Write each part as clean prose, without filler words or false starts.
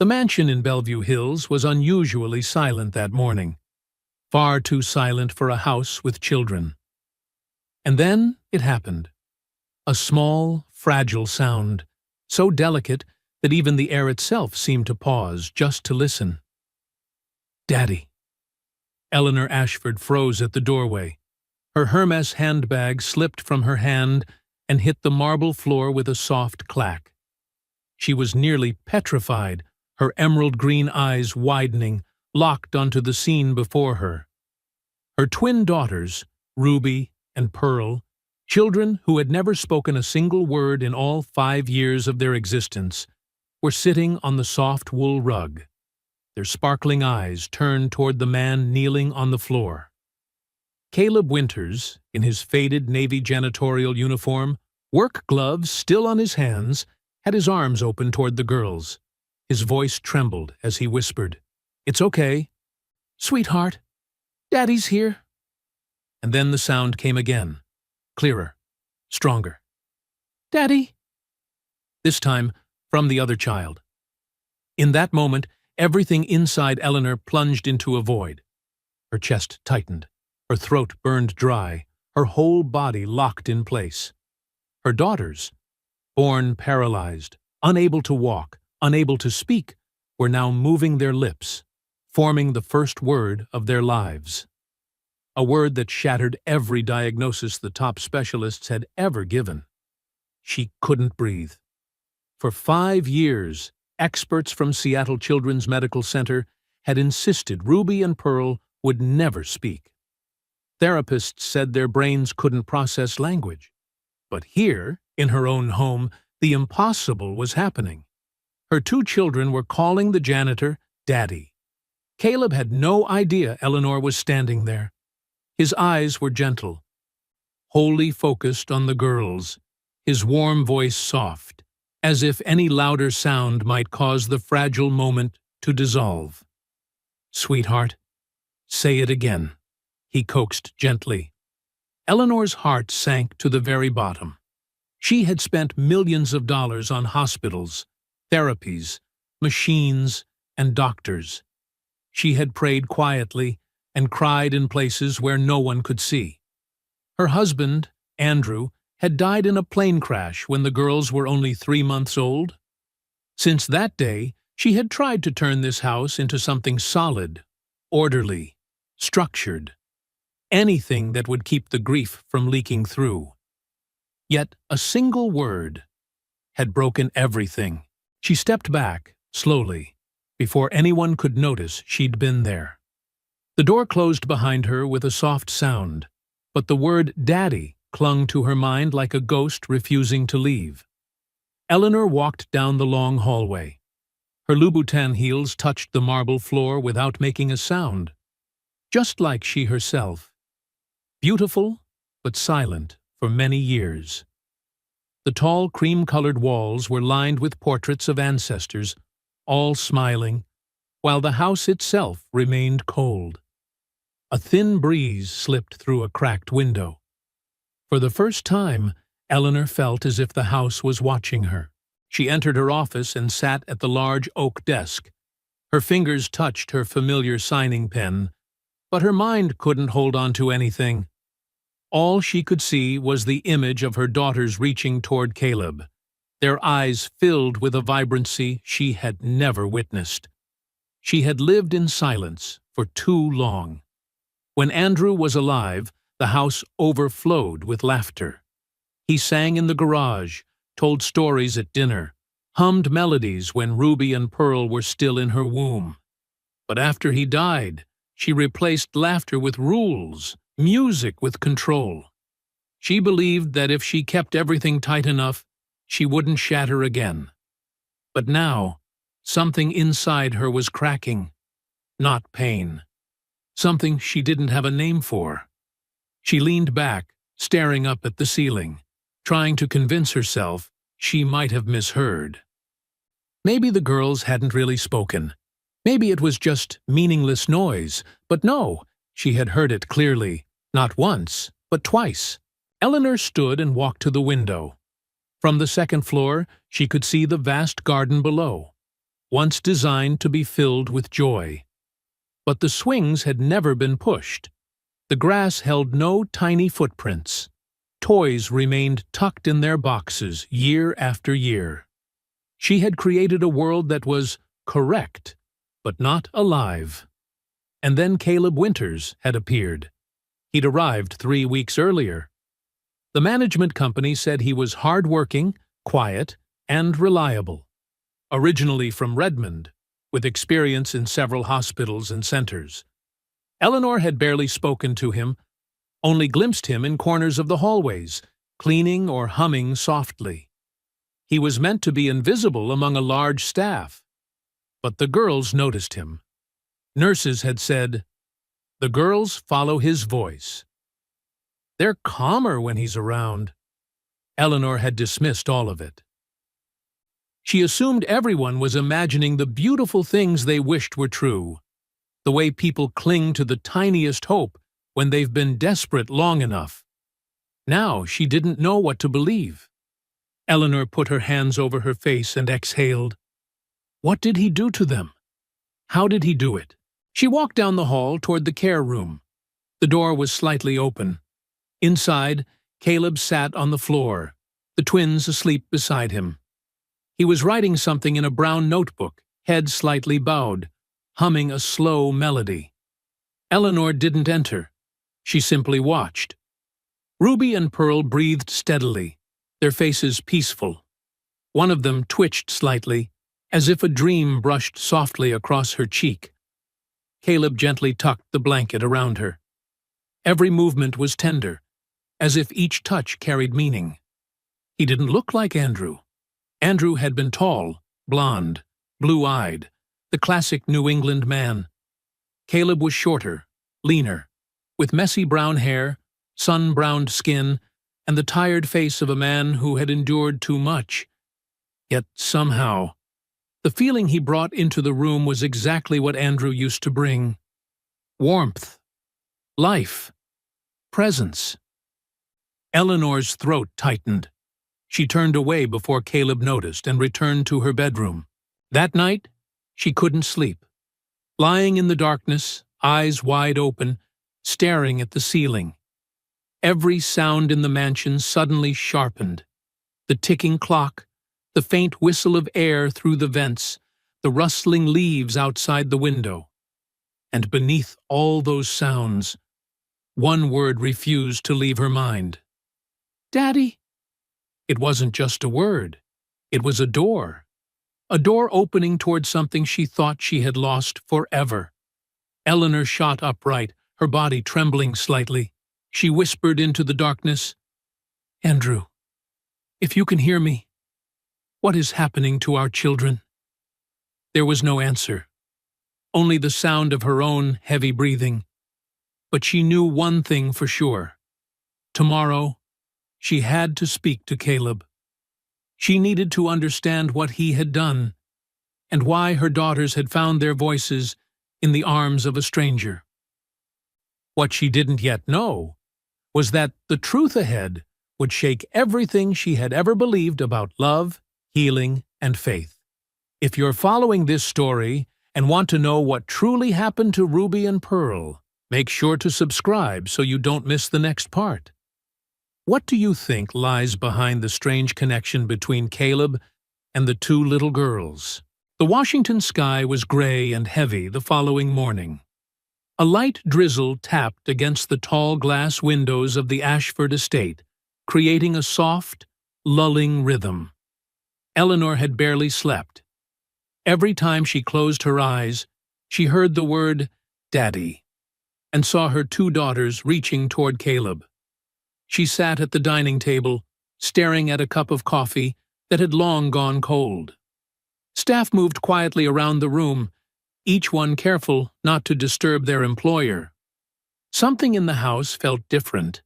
The mansion in Bellevue Hills was unusually silent that morning, far too silent for a house with children. And then it happened. A small, fragile sound, so delicate that even the air itself seemed to pause just to listen. "Daddy." Eleanor Ashford froze at the doorway. Her Hermes handbag slipped from her hand and hit the marble floor with a soft clack. She was nearly petrified, her emerald green eyes widening, locked onto the scene before her. Her twin daughters, Ruby and Pearl, children who had never spoken a single word in all 5 years of their existence, were sitting on the soft wool rug, their sparkling eyes turned toward the man kneeling on the floor. Caleb Winters, in his faded Navy janitorial uniform, work gloves still on his hands, had his arms open toward the girls. His voice trembled as he whispered, "It's okay. Sweetheart, Daddy's here." And then the sound came again, clearer, stronger. "Daddy." This time, from the other child. In that moment, everything inside Eleanor plunged into a void. Her chest tightened, her throat burned dry, her whole body locked in place. Her daughters, born paralyzed, unable to walk, unable to speak, were now moving their lips, forming the first word of their lives. A word that shattered every diagnosis the top specialists had ever given. She couldn't breathe. For 5 years, experts from Seattle Children's Medical Center had insisted Ruby and Pearl would never speak. Therapists said their brains couldn't process language. But here, in her own home, the impossible was happening. Her 2 children were calling the janitor Daddy. Caleb had no idea Eleanor was standing there. His eyes were gentle, wholly focused on the girls, his warm voice soft, as if any louder sound might cause the fragile moment to dissolve. "Sweetheart, say it again," he coaxed gently. Eleanor's heart sank to the very bottom. She had spent millions of dollars on hospitals, therapies, machines, and doctors. She had prayed quietly and cried in places where no one could see. Her husband, Andrew, had died in a plane crash when the girls were only 3 months old. Since that day, she had tried to turn this house into something solid, orderly, structured, anything that would keep the grief from leaking through. Yet a single word had broken everything. She stepped back, slowly, before anyone could notice she'd been there. The door closed behind her with a soft sound, but the word Daddy clung to her mind like a ghost refusing to leave. Eleanor walked down the long hallway. Her Louboutin heels touched the marble floor without making a sound, just like she herself. Beautiful, but silent for many years. The tall cream-colored walls were lined with portraits of ancestors, all smiling, while the house itself remained cold. A thin breeze slipped through a cracked window. For the first time, Eleanor felt as if the house was watching her. She entered her office and sat at the large oak desk. Her fingers touched her familiar signing pen, but her mind couldn't hold on to anything. All she could see was the image of her daughters reaching toward Caleb, their eyes filled with a vibrancy she had never witnessed. She had lived in silence for too long. When Andrew was alive, the house overflowed with laughter. He sang in the garage, told stories at dinner, hummed melodies when Ruby and Pearl were still in her womb. But after he died, she replaced laughter with rules, music with control. She believed that if she kept everything tight enough, she wouldn't shatter again. But now, something inside her was cracking. Not pain. Something she didn't have a name for. She leaned back, staring up at the ceiling, trying to convince herself she might have misheard. Maybe the girls hadn't really spoken. Maybe it was just meaningless noise. But no, she had heard it clearly, not once, but twice. Eleanor stood and walked to the window. From the second floor, she could see the vast garden below. once designed to be filled with joy. But the swings had never been pushed. The grass held no tiny footprints. Toys remained tucked in their boxes year after year. She had created a world that was correct, but not alive. And then Caleb Winters had appeared. He'd arrived 3 weeks earlier. The management company said he was hard-working, quiet, and reliable. Originally from Redmond, with experience in several hospitals and centers. Eleanor had barely spoken to him, only glimpsed him in corners of the hallways, cleaning or humming softly. He was meant to be invisible among a large staff. But the girls noticed him. Nurses had said, "The girls follow his voice. They're calmer when he's around." Eleanor had dismissed all of it. She assumed everyone was imagining the beautiful things they wished were true, the way people cling to the tiniest hope when they've been desperate long enough. Now she didn't know what to believe. Eleanor put her hands over her face and exhaled. What did he do to them? How did he do it? She walked down the hall toward the care room. The door was slightly open. Inside, Caleb sat on the floor, the twins asleep beside him. He was writing something in a brown notebook, head slightly bowed, humming a slow melody. Eleanor didn't enter. She simply watched. Ruby and Pearl breathed steadily, their faces peaceful. One of them twitched slightly, as if a dream brushed softly across her cheek. Caleb gently tucked the blanket around her. Every movement was tender, as if each touch carried meaning. He didn't look like Andrew. Andrew had been tall, blonde, blue-eyed, the classic New England man. Caleb was shorter, leaner, with messy brown hair, sun-browned skin, and the tired face of a man who had endured too much. Yet somehow, the feeling he brought into the room was exactly what Andrew used to bring. Warmth, life, presence. Eleanor's throat tightened. She turned away before Caleb noticed and returned to her bedroom. That night, she couldn't sleep. Lying in the darkness, eyes wide open, staring at the ceiling. Every sound in the mansion suddenly sharpened. The ticking clock, the faint whistle of air through the vents, the rustling leaves outside the window. And beneath all those sounds, one word refused to leave her mind. "Daddy." It wasn't just a word. It was a door opening toward something she thought she had lost forever. Eleanor shot upright, her body trembling slightly. She whispered into the darkness, "Andrew, if you can hear me, what is happening to our children?" There was no answer, only the sound of her own heavy breathing. But she knew one thing for sure. Tomorrow, she had to speak to Caleb. She needed to understand what he had done, and why her daughters had found their voices in the arms of a stranger. What she didn't yet know was that the truth ahead would shake everything she had ever believed about love, healing, and faith. If you're following this story and want to know what truly happened to Ruby and Pearl, make sure to subscribe so you don't miss the next part. What do you think lies behind the strange connection between Caleb and the two little girls? The Washington sky was gray and heavy the following morning. A light drizzle tapped against the tall glass windows of the Ashford estate, creating a soft, lulling rhythm. Eleanor had barely slept. Every time she closed her eyes, she heard the word "Daddy" and saw her two daughters reaching toward Caleb. She sat at the dining table, staring at a cup of coffee that had long gone cold. Staff moved quietly around the room, each one careful not to disturb their employer. Something in the house felt different,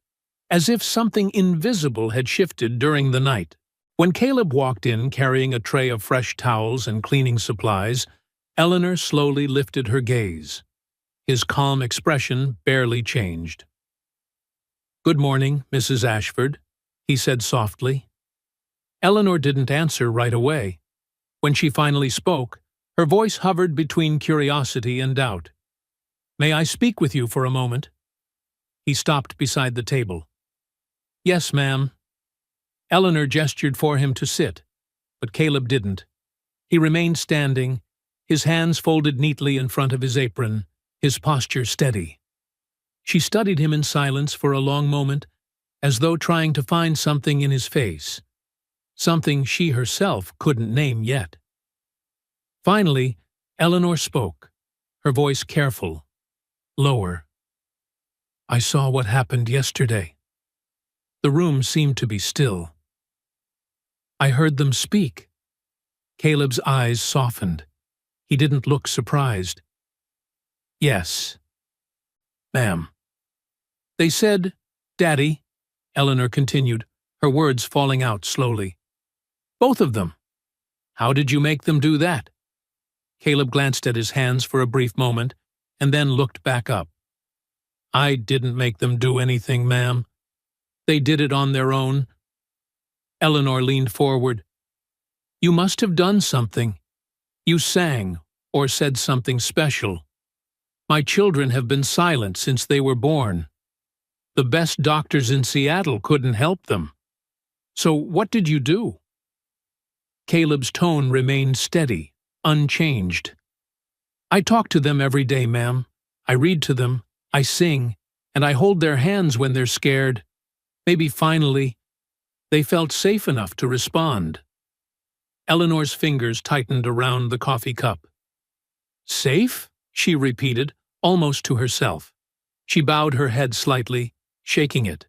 as if something invisible had shifted during the night. When Caleb walked in carrying a tray of fresh towels and cleaning supplies, Eleanor slowly lifted her gaze. His calm expression barely changed. "Good morning, Mrs. Ashford," he said softly. Eleanor didn't answer right away. When she finally spoke, Her voice hovered between curiosity and doubt. "May I speak with you for a moment?" He stopped beside the table. "Yes, ma'am." Eleanor gestured for him to sit, but Caleb didn't. He remained standing, his hands folded neatly in front of his apron, his posture steady. She studied him in silence for a long moment, as though trying to find something in his face, something she herself couldn't name yet. Finally, Eleanor spoke, her voice careful, lower. "I saw what happened yesterday." The room seemed to be still. "I heard them speak." Caleb's eyes softened. He didn't look surprised. "Yes, ma'am." "They said, 'Daddy,'" Eleanor continued, her words falling out slowly. "Both of them. How did you make them do that?" Caleb glanced at his hands for a brief moment, and then looked back up. "I didn't make them do anything, ma'am. They did it on their own." Eleanor leaned forward. "You must have done something. You sang, or said something special. My children have been silent since they were born. The best doctors in Seattle couldn't help them. So what did you do?" Caleb's tone remained steady, unchanged. "I talk to them every day, ma'am. I read to them, I sing, and I hold their hands when they're scared. Maybe finally, they felt safe enough to respond." Eleanor's fingers tightened around the coffee cup. "Safe?" she repeated, almost to herself. She bowed her head slightly, shaking it.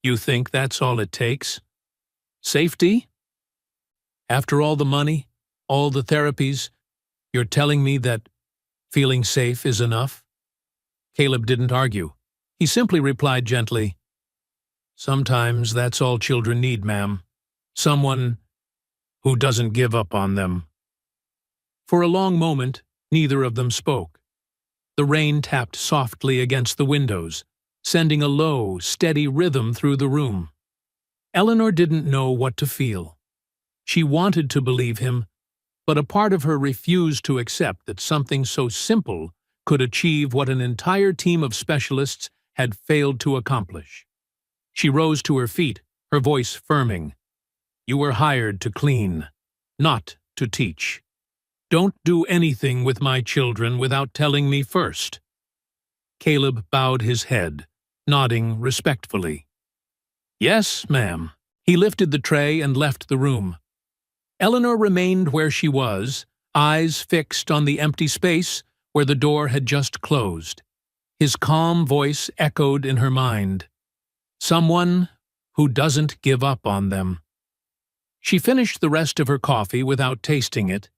"You think that's all it takes? Safety? After all the money, all the therapies, you're telling me that feeling safe is enough?" Caleb didn't argue. He simply replied gently, "Sometimes that's all children need, ma'am. Someone who doesn't give up on them." For a long moment, neither of them spoke. The rain tapped softly against the windows, sending a low, steady rhythm through the room. Eleanor didn't know what to feel. She wanted to believe him, but a part of her refused to accept that something so simple could achieve what an entire team of specialists had failed to accomplish. She rose to her feet, her voice firming. "You were hired to clean, not to teach. Don't do anything with my children without telling me first." Caleb bowed his head, nodding respectfully. "Yes, ma'am." He lifted the tray and left the room. Eleanor remained where she was, eyes fixed on the empty space where the door had just closed. His calm voice echoed in her mind. Someone who doesn't give up on them. She finished the rest of her coffee without tasting it,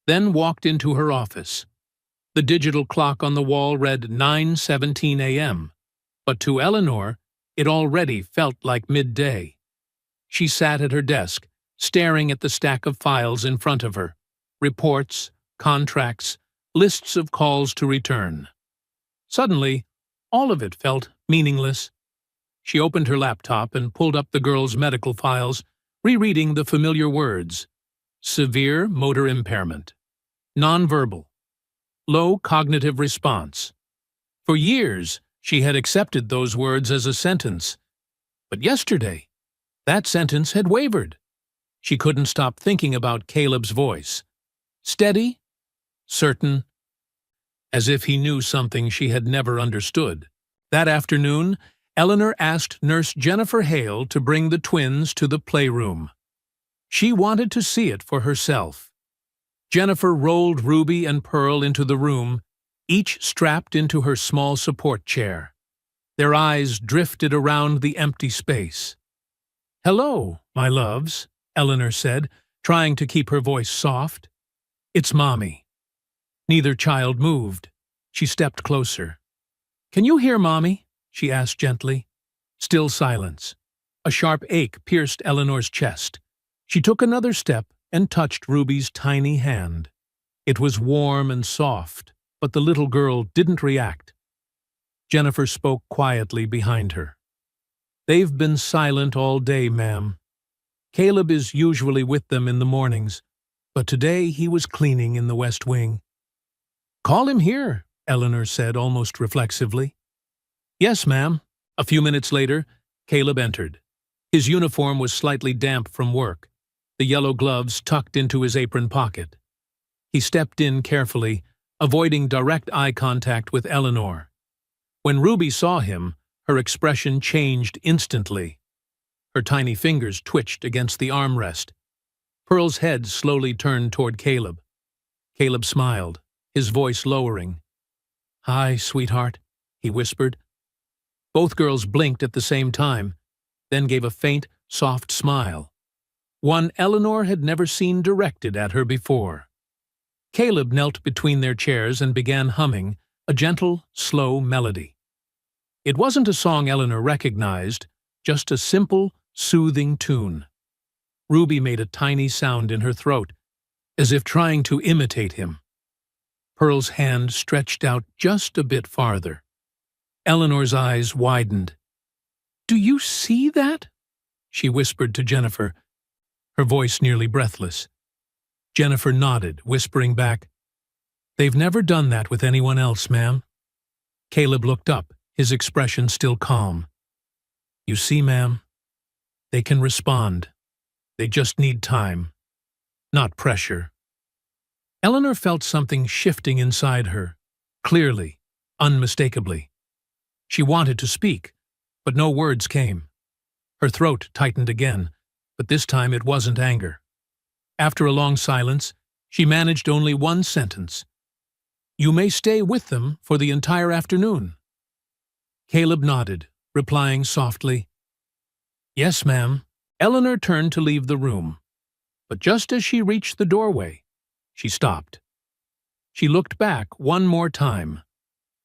then walked into her office. The digital clock on the wall read 9:17 a.m., but to Eleanor it already felt like midday. She sat at her desk, staring at the stack of files in front of her, reports, contracts, lists of calls to return. Suddenly, all of it felt meaningless. She opened her laptop and pulled up the girl's medical files, rereading the familiar words. Severe motor impairment. Nonverbal. Low cognitive response. For years, she had accepted those words as a sentence. But yesterday, that sentence had wavered. She couldn't stop thinking about Caleb's voice. Steady, certain, as if he knew something she had never understood. That afternoon, Eleanor asked Nurse Jennifer Hale to bring the twins to the playroom. She wanted to see it for herself. Jennifer rolled Ruby and Pearl into the room, each strapped into her small support chair. Their eyes drifted around the empty space. "Hello, my loves," Eleanor said, trying to keep her voice soft. "It's Mommy." Neither child moved. She stepped closer. "Can you hear Mommy?" she asked gently. Still silence. A sharp ache pierced Eleanor's chest. She took another step and touched Ruby's tiny hand. It was warm and soft, but the little girl didn't react. Jennifer spoke quietly behind her. "They've been silent all day, ma'am. Caleb is usually with them in the mornings, but today he was cleaning in the West Wing. "Call him here," Eleanor said almost reflexively. "Yes, ma'am." A few minutes later, Caleb entered. His uniform was slightly damp from work, the yellow gloves tucked into his apron pocket. He stepped in carefully, avoiding direct eye contact with Eleanor. When Ruby saw him, her expression changed instantly. Her tiny fingers twitched against the armrest. Pearl's head slowly turned toward Caleb. Caleb smiled, his voice lowering. "Hi, sweetheart," he whispered. Both girls blinked at the same time, then gave a faint, soft smile, one Eleanor had never seen directed at her before. Caleb knelt between their chairs and began humming a gentle, slow melody. It wasn't a song Eleanor recognized, just a simple, soothing tune. Ruby made a tiny sound in her throat, as if trying to imitate him. Pearl's hand stretched out just a bit farther. Eleanor's eyes widened. "Do you see that?" she whispered to Jennifer, her voice nearly breathless. Jennifer nodded, whispering back, "They've never done that with anyone else, ma'am." Caleb looked up, his expression still calm. "You see, ma'am, they can respond. They just need time, not pressure." Eleanor felt something shifting inside her, clearly, unmistakably. She wanted to speak, but no words came. Her throat tightened again, but this time it wasn't anger. After a long silence, she managed only one sentence. "You may stay with them for the entire afternoon." Caleb nodded, replying softly, "Yes, ma'am." Eleanor turned to leave the room, but just as she reached the doorway, she stopped. She looked back one more time.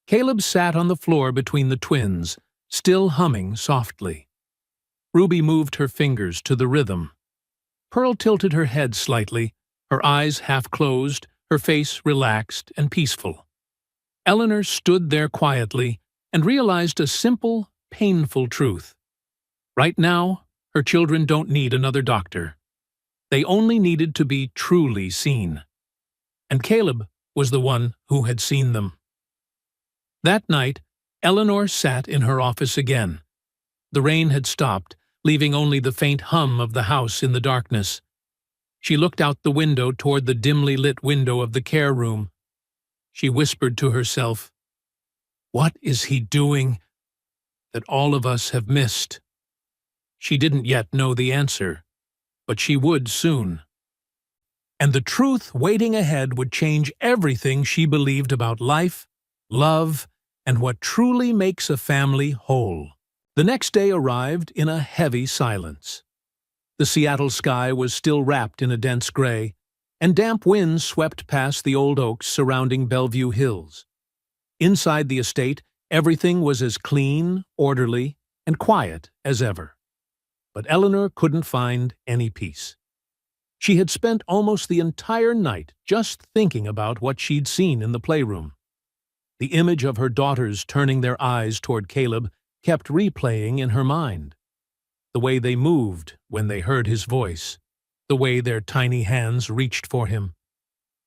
Caleb sat on the floor between the twins, still humming softly. Ruby moved her fingers to the rhythm. Pearl tilted her head slightly, her eyes half closed, her face relaxed and peaceful. Eleanor stood there quietly and realized a simple, painful truth. Right now, her children don't need another doctor. They only needed to be truly seen. And Caleb was the one who had seen them. That night, Eleanor sat in her office again. The rain had stopped, leaving only the faint hum of the house in the darkness. She looked out the window toward the dimly lit window of the care room. She whispered to herself, "What is he doing that all of us have missed?" She didn't yet know the answer, but she would soon. And the truth waiting ahead would change everything she believed about life, love, and what truly makes a family whole. The next day arrived in a heavy silence. The Seattle sky was still wrapped in a dense gray, and damp winds swept past the old oaks surrounding Bellevue Hills. Inside the estate, everything was as clean, orderly, and quiet as ever. But Eleanor couldn't find any peace. She had spent almost the entire night just thinking about what she'd seen in the playroom. The image of her daughters turning their eyes toward Caleb kept replaying in her mind. The way they moved when they heard his voice, the way their tiny hands reached for him.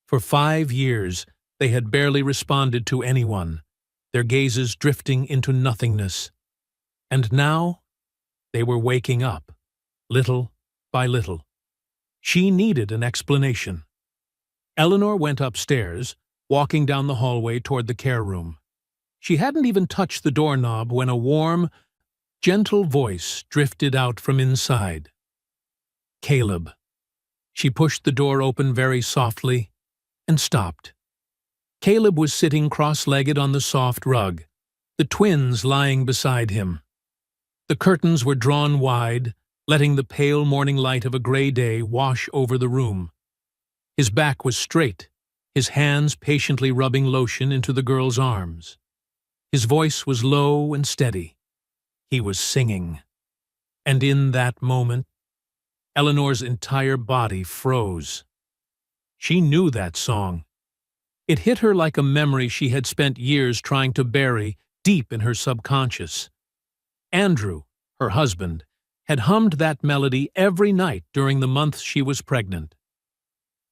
For 5 years, they had barely responded to anyone, their gazes drifting into nothingness. And now, they were waking up, little by little. She needed an explanation. Eleanor went upstairs, walking down the hallway toward the care room. She hadn't even touched the doorknob when a warm, gentle voice drifted out from inside. "Caleb." She pushed the door open very softly and stopped. Caleb was sitting cross-legged on the soft rug, the twins lying beside him. The curtains were drawn wide, letting the pale morning light of a gray day wash over the room. His back was straight, his hands patiently rubbing lotion into the girl's arms. His voice was low and steady. He was singing. And in that moment, Eleanor's entire body froze. She knew that song. It hit her like a memory she had spent years trying to bury deep in her subconscious. Andrew, her husband, had hummed that melody every night during the months she was pregnant.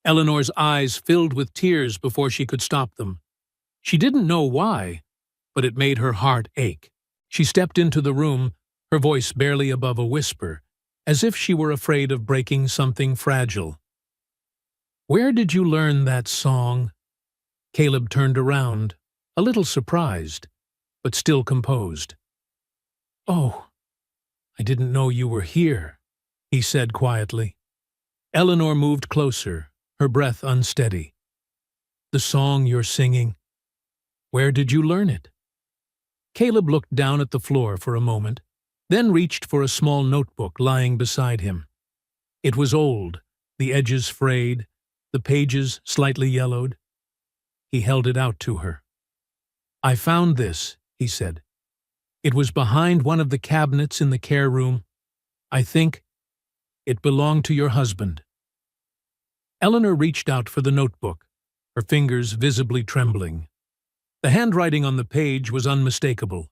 Eleanor's eyes filled with tears before she could stop them. She didn't know why, but it made her heart ache. She stepped into the room, her voice barely above a whisper, as if she were afraid of breaking something fragile. "Where did you learn that song?" Caleb turned around, a little surprised, but still composed. "Oh, I didn't know you were here," he said quietly. Eleanor moved closer, her breath unsteady. "The song you're singing, where did you learn it?" Caleb looked down at the floor for a moment, then reached for a small notebook lying beside him. It was old, the edges frayed, the pages slightly yellowed. He held it out to her. "I found this," he said. "It was behind one of the cabinets in the care room. I think it belonged to your husband." Eleanor reached out for the notebook, her fingers visibly trembling. The handwriting on the page was unmistakable.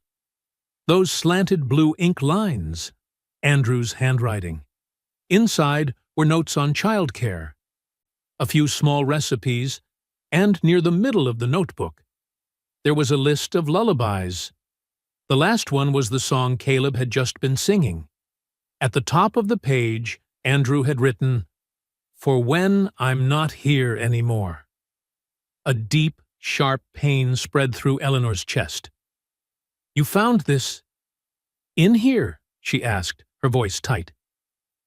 Those slanted blue ink lines, Andrew's handwriting. Inside were notes on childcare, a few small recipes, and near the middle of the notebook, there was a list of lullabies. The last one was the song Caleb had just been singing. At the top of the page, Andrew had written, "For when I'm not here anymore." A deep, sharp pain spread through Eleanor's chest. "You found this in here?" she asked, her voice tight.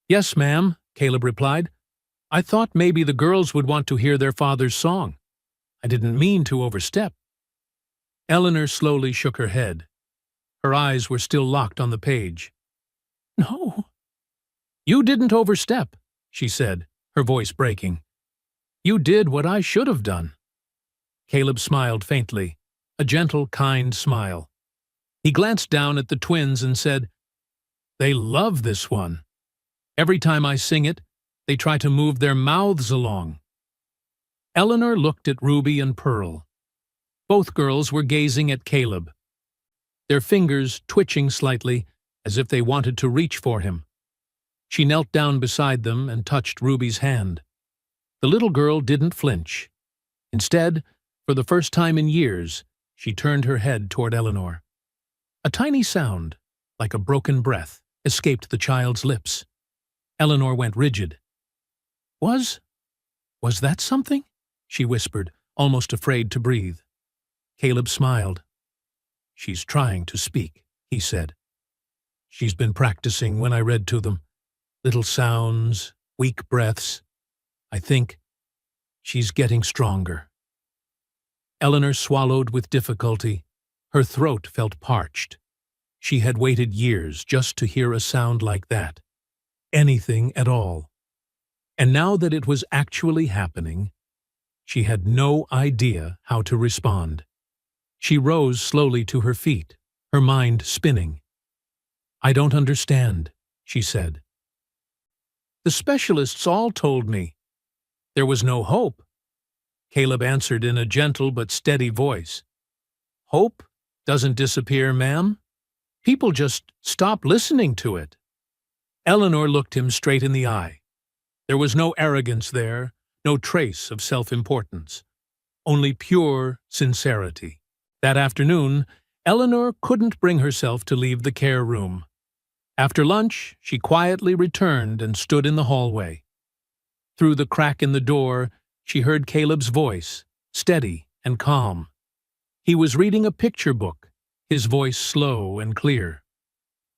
"Yes, ma'am," Caleb replied. "I thought maybe the girls would want to hear their father's song. I didn't mean to overstep." Eleanor slowly shook her head. Her eyes were still locked on the page. "No." "You didn't overstep," she said, her voice breaking. "You did what I should have done." Caleb smiled faintly, a gentle, kind smile. He glanced down at the twins and said, "They love this one. Every time I sing it, they try to move their mouths along." Eleanor looked at Ruby and Pearl. Both girls were gazing at Caleb, their fingers twitching slightly as if they wanted to reach for him. She knelt down beside them and touched Ruby's hand. The little girl didn't flinch. Instead, for the first time in years, she turned her head toward Eleanor. A tiny sound, like a broken breath, escaped the child's lips. Eleanor went rigid. Was that something?" she whispered, almost afraid to breathe. Caleb smiled. "She's trying to speak," he said. "She's been practicing when I read to them. Little sounds, weak breaths. I think she's getting stronger." Eleanor swallowed with difficulty. Her throat felt parched. She had waited years just to hear a sound like that. Anything at all. And now that it was actually happening, she had no idea how to respond. She rose slowly to her feet, her mind spinning. "I don't understand," she said. "The specialists all told me there was no hope," Caleb answered in a gentle but steady voice. "Hope doesn't disappear, ma'am. People just stop listening to it." Eleanor looked him straight in the eye. There was no arrogance there, no trace of self-importance, only pure sincerity. That afternoon, Eleanor couldn't bring herself to leave the care room. After lunch, she quietly returned and stood in the hallway. Through the crack in the door, she heard Caleb's voice, steady and calm. He was reading a picture book, his voice slow and clear.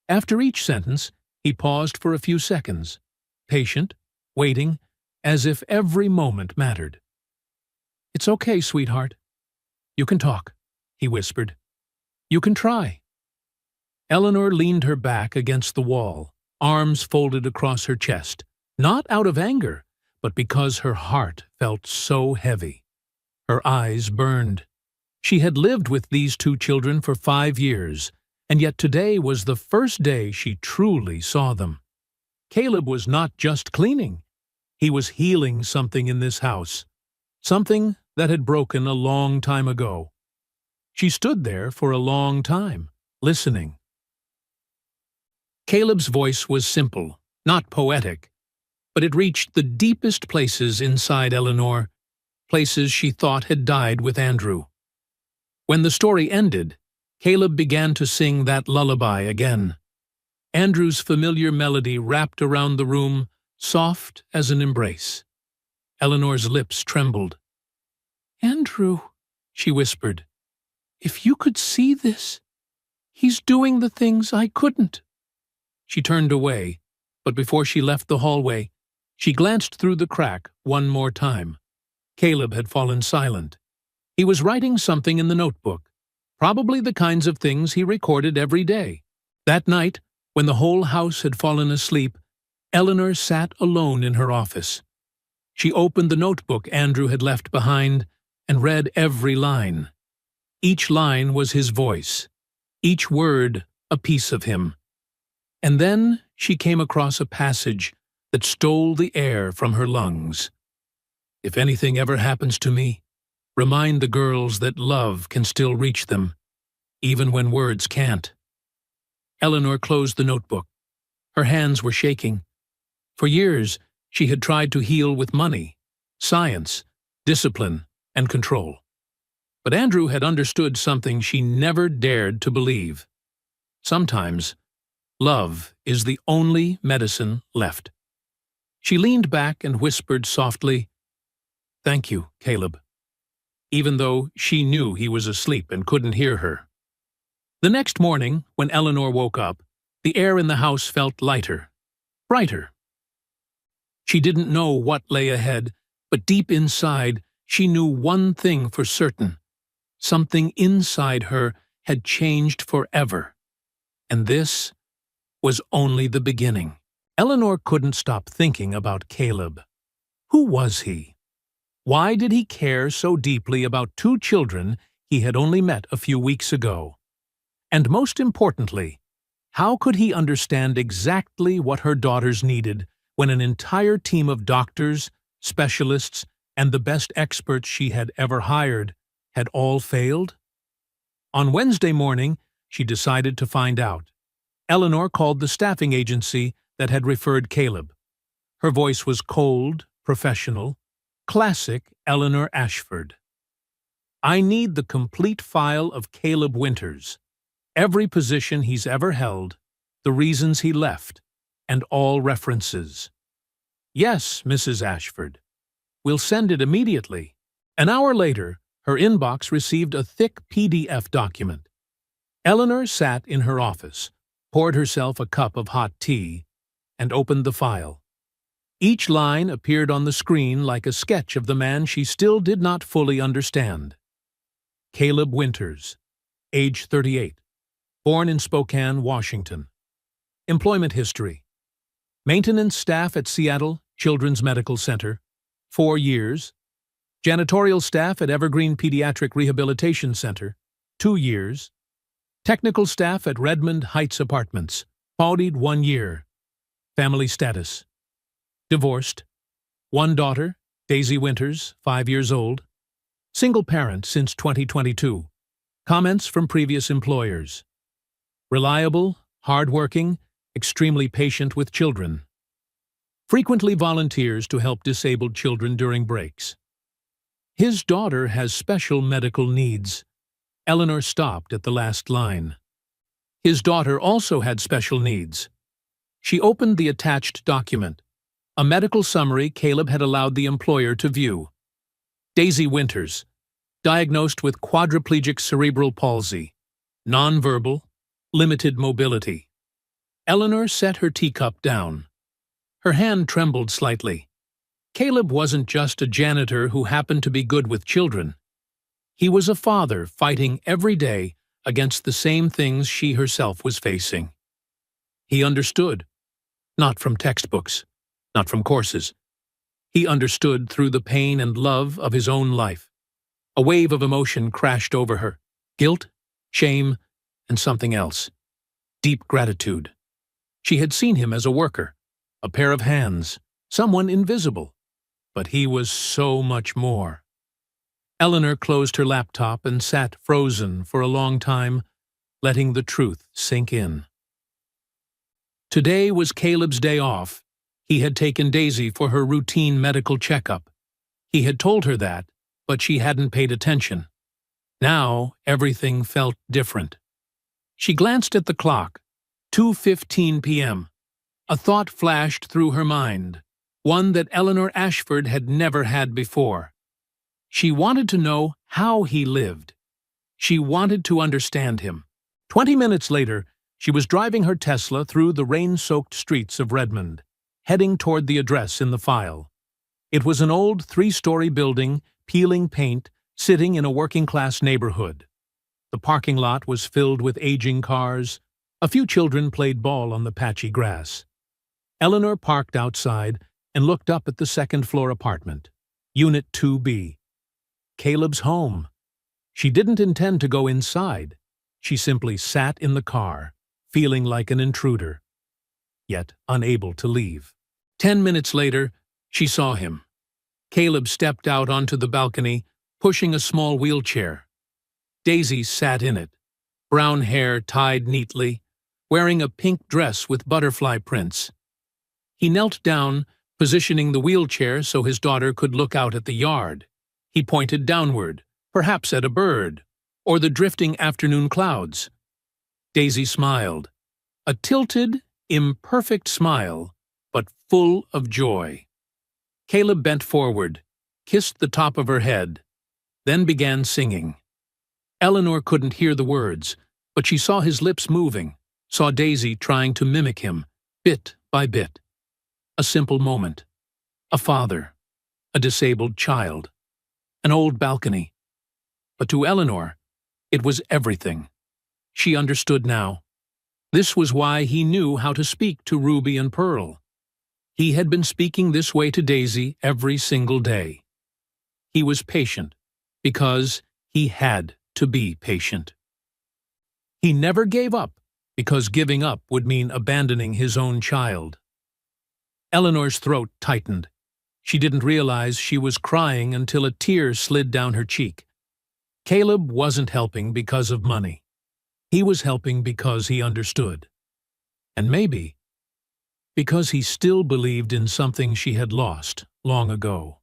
After each sentence, he paused for a few seconds, patient, waiting, as if every moment mattered. "It's okay, sweetheart. You can talk," he whispered. "You can try." Eleanor leaned her back against the wall, arms folded across her chest, not out of anger, but because her heart felt so heavy. Her eyes burned. She had lived with these two children for 5 years, and yet today was the first day she truly saw them. Caleb was not just cleaning. He was healing something in this house, something that had broken a long time ago. She stood there for a long time, listening. Caleb's voice was simple, not poetic, but it reached the deepest places inside Eleanor, places she thought had died with Andrew. When the story ended, Caleb began to sing that lullaby again. Andrew's familiar melody wrapped around the room, soft as an embrace. Eleanor's lips trembled. "Andrew," she whispered, "if you could see this, he's doing the things I couldn't." She turned away, but before she left the hallway, she glanced through the crack one more time. Caleb had fallen silent. He was writing something in the notebook, probably the kinds of things he recorded every day. That night, when the whole house had fallen asleep, Eleanor sat alone in her office. She opened the notebook Andrew had left behind and read every line. Each line was his voice, each word a piece of him. And then she came across a passage that stole the air from her lungs. "If anything ever happens to me, remind the girls that love can still reach them, even when words can't." Eleanor closed the notebook. Her hands were shaking. For years, she had tried to heal with money, science, discipline, and control. But Andrew had understood something she never dared to believe. Sometimes, love is the only medicine left. She leaned back and whispered softly, "Thank you, Caleb," even though she knew he was asleep and couldn't hear her. The next morning, when Eleanor woke up, the air in the house felt lighter, brighter. She didn't know what lay ahead, but deep inside, she knew one thing for certain. Something inside her had changed forever. And this was only the beginning. Eleanor couldn't stop thinking about Caleb. Who was he? Why did he care so deeply about two children he had only met a few weeks ago? And most importantly, how could he understand exactly what her daughters needed when an entire team of doctors, specialists, and the best experts she had ever hired had all failed? On Wednesday morning, she decided to find out. Eleanor called the staffing agency that had referred Caleb. Her voice was cold, professional, classic Eleanor Ashford. "I need the complete file of Caleb Winters. Every position he's ever held, the reasons he left, and all references." "Yes, Mrs. Ashford. We'll send it immediately." An hour later, her inbox received a thick PDF document. Eleanor sat in her office, poured herself a cup of hot tea, and opened the file. Each line appeared on the screen like a sketch of the man she still did not fully understand. Caleb Winters, age 38. Born in Spokane, Washington. Employment history: maintenance staff at Seattle Children's Medical Center, 4 years. Janitorial staff at Evergreen Pediatric Rehabilitation Center, 2 years. Technical staff at Redmond Heights Apartments, Paudied 1 year. Family status: divorced. 1 daughter, Daisy Winters, 5 years old. Single parent since 2022. Comments from previous employers: reliable, hardworking, extremely patient with children. Frequently volunteers to help disabled children during breaks. His daughter has special medical needs. Eleanor stopped at the last line. His daughter also had special needs. She opened the attached document, a medical summary Caleb had allowed the employer to view. Daisy Winters, diagnosed with quadriplegic cerebral palsy, nonverbal, limited mobility. Eleanor set her teacup down. Her hand trembled slightly. Caleb wasn't just a janitor who happened to be good with children. He was a father fighting every day against the same things she herself was facing. He understood, not from textbooks, not from courses. He understood through the pain and love of his own life. A wave of emotion crashed over her: guilt, shame, and something else: deep gratitude. She had seen him as a worker, a pair of hands, someone invisible. But he was so much more. Eleanor closed her laptop and sat frozen for a long time, letting the truth sink in. Today was Caleb's day off, He had taken Daisy for her routine medical checkup. He had told her that, but she hadn't paid attention. Now, everything felt different. She glanced at the clock. 2:15 p.m. A thought flashed through her mind, one that Eleanor Ashford had never had before. She wanted to know how he lived. She wanted to understand him. 20 minutes later, she was driving her Tesla through the rain-soaked streets of Redmond, heading toward the address in the file. It was an old 3-story building, peeling paint, sitting in a working-class neighborhood. The parking lot was filled with aging cars. A few children played ball on the patchy grass. Eleanor parked outside and looked up at the second-floor apartment, Unit 2B. Caleb's home. She didn't intend to go inside. She simply sat in the car, feeling like an intruder, yet unable to leave. 10 minutes later, she saw him. Caleb stepped out onto the balcony, pushing a small wheelchair. Daisy sat in it, brown hair tied neatly, wearing a pink dress with butterfly prints. He knelt down, positioning the wheelchair so his daughter could look out at the yard. He pointed downward, perhaps at a bird, or the drifting afternoon clouds. Daisy smiled, a tilted, imperfect smile, but full of joy. Caleb bent forward, kissed the top of her head, then began singing. Eleanor couldn't hear the words, but she saw his lips moving, saw Daisy trying to mimic him, bit by bit. A simple moment. A father. A disabled child. An old balcony. But to Eleanor, it was everything. She understood now. This was why he knew how to speak to Ruby and Pearl. He had been speaking this way to Daisy every single day. He was patient, because he had to be patient. He never gave up, because giving up would mean abandoning his own child. Eleanor's throat tightened. She didn't realize she was crying until a tear slid down her cheek. Caleb wasn't helping because of money. He was helping because he understood. And maybe because he still believed in something she had lost long ago.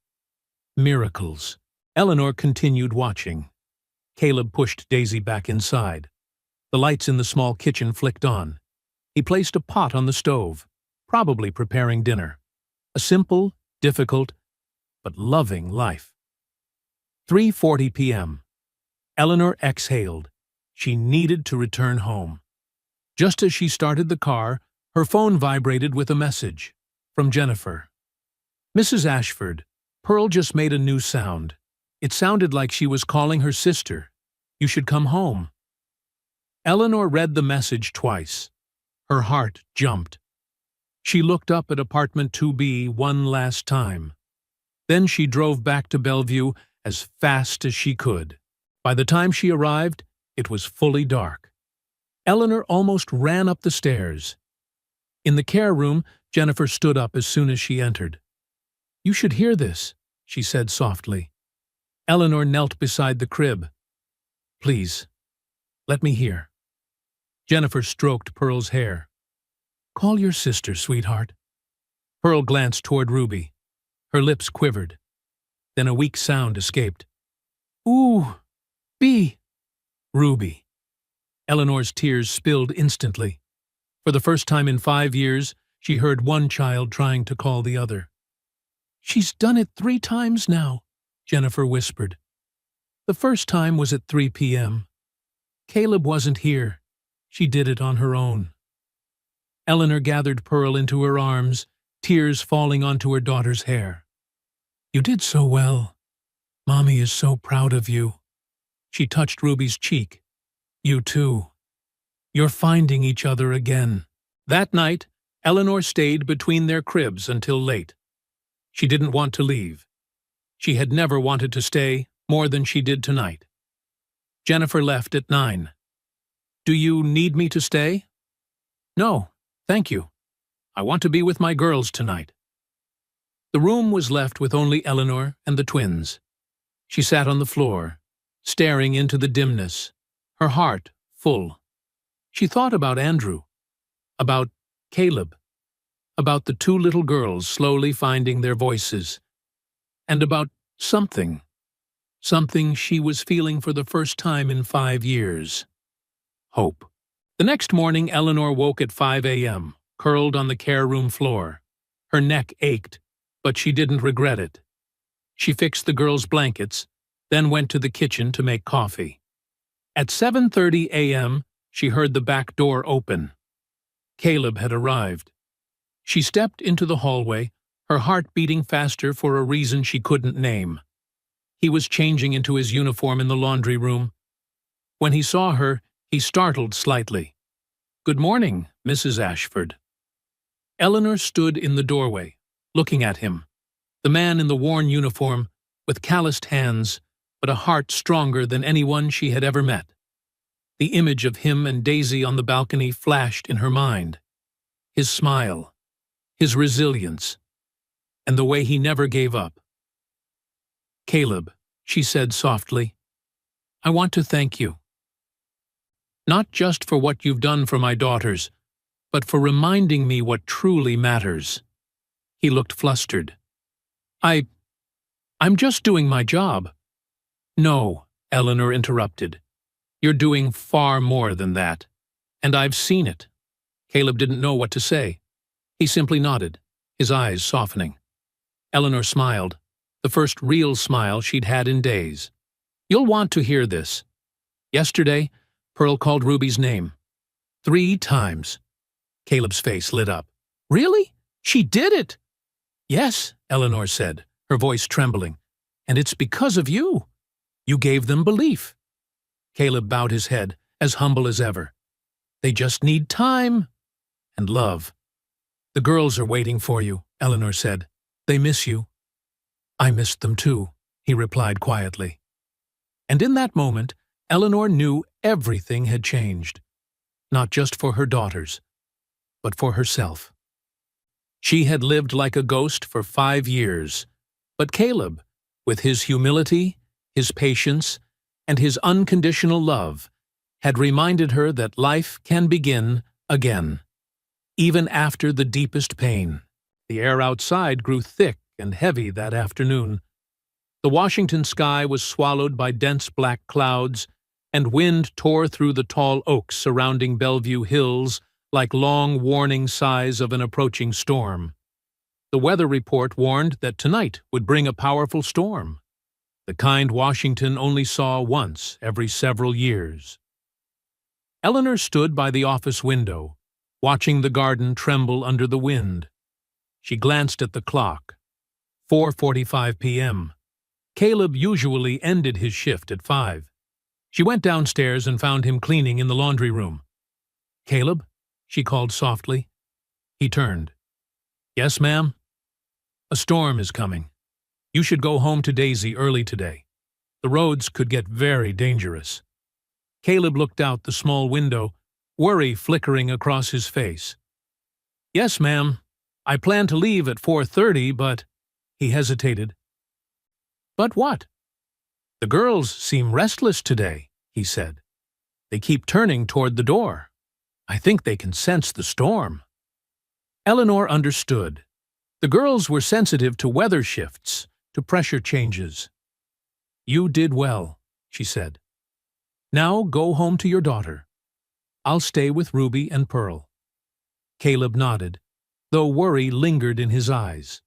Miracles. Eleanor continued watching. Caleb pushed Daisy back inside. The lights in the small kitchen flicked on. He placed a pot on the stove, probably preparing dinner. A simple, difficult, but loving life. 3:40 p.m. Eleanor exhaled. She needed to return home. Just as she started the car, her phone vibrated with a message from Jennifer. Mrs. Ashford, Pearl just made a new sound. It sounded like she was calling her sister. You should come home. Eleanor read the message twice. Her heart jumped. She looked up at apartment 2B one last time. Then she drove back to Bellevue as fast as she could. By the time she arrived, it was fully dark. Eleanor almost ran up the stairs. In the care room, Jennifer stood up as soon as she entered. You should hear this, she said softly. Eleanor knelt beside the crib. Please, let me hear. Jennifer stroked Pearl's hair. Call your sister, sweetheart. Pearl glanced toward Ruby. Her lips quivered. Then a weak sound escaped. Ooh, B. Ruby. Eleanor's tears spilled instantly. For the first time in 5 years, she heard one child trying to call the other. She's done it 3 times now, Jennifer whispered. The first time was at 3 p.m. Caleb wasn't here. She did it on her own. Eleanor gathered Pearl into her arms, tears falling onto her daughter's hair. You did so well. Mommy is so proud of you. She touched Ruby's cheek. You too. You're finding each other again. That night, Eleanor stayed between their cribs until late. She didn't want to leave. She had never wanted to stay more than she did tonight. Jennifer left at 9. Do you need me to stay? No, thank you. I want to be with my girls tonight. The room was left with only Eleanor and the twins. She sat on the floor, staring into the dimness, her heart full. She thought about Andrew, about Caleb, about the two little girls slowly finding their voices, and about something she was feeling for the first time in 5 years. Hope. The next morning, Eleanor woke at 5 a.m., curled on the care room floor. Her neck ached, but she didn't regret it. She fixed the girls' blankets, then went to the kitchen to make coffee. At 7:30 a.m., she heard the back door open. Caleb had arrived. She stepped into the hallway, her heart beating faster for a reason she couldn't name. He was changing into his uniform in the laundry room. When he saw her, he startled slightly. "Good morning, Mrs. Ashford." Eleanor stood in the doorway, looking at him. The man in the worn uniform, with calloused hands, but a heart stronger than anyone she had ever met. The image of him and Daisy on the balcony flashed in her mind. His smile, his resilience, and the way he never gave up. "Caleb," she said softly, "I want to thank you. Not just for what you've done for my daughters, but for reminding me what truly matters." He looked flustered. I'm just doing my job." "No," Eleanor interrupted. "You're doing far more than that. And I've seen it." Caleb didn't know what to say. He simply nodded, his eyes softening. Eleanor smiled, the first real smile she'd had in days. "You'll want to hear this. Yesterday, Pearl called Ruby's name. 3 times. Caleb's face lit up. "Really? She did it?" "Yes," Eleanor said, her voice trembling. "And it's because of you. You gave them belief." Caleb bowed his head, as humble as ever. "They just need time and love." "The girls are waiting for you," Eleanor said. "They miss you." "I missed them too," he replied quietly. And in that moment, Eleanor knew everything had changed. Not just for her daughters, but for herself. She had lived like a ghost for 5 years, but Caleb, with his humility, his patience, and his unconditional love, had reminded her that life can begin again, even after the deepest pain. The air outside grew thick and heavy that afternoon. The Washington sky was swallowed by dense black clouds, and wind tore through the tall oaks surrounding Bellevue Hills like long warning sighs of an approaching storm. The weather report warned that tonight would bring a powerful storm, the kind Washington only saw once every several years. Eleanor stood by the office window, watching the garden tremble under the wind. She glanced at the clock. 4:45 p.m. Caleb usually ended his shift at 5. She went downstairs and found him cleaning in the laundry room. "Caleb?" she called softly. He turned. "Yes, ma'am?" "A storm is coming. You should go home to Daisy early today. The roads could get very dangerous." Caleb looked out the small window, worry flickering across his face. "Yes, ma'am. I plan to leave at 4:30, but—" He hesitated. "But what?" "The girls seem restless today," he said. "They keep turning toward the door. I think they can sense the storm." Eleanor understood. The girls were sensitive to weather shifts, to pressure changes. "You did well," she said. "Now go home to your daughter. I'll stay with Ruby and Pearl." Caleb nodded, though worry lingered in his eyes.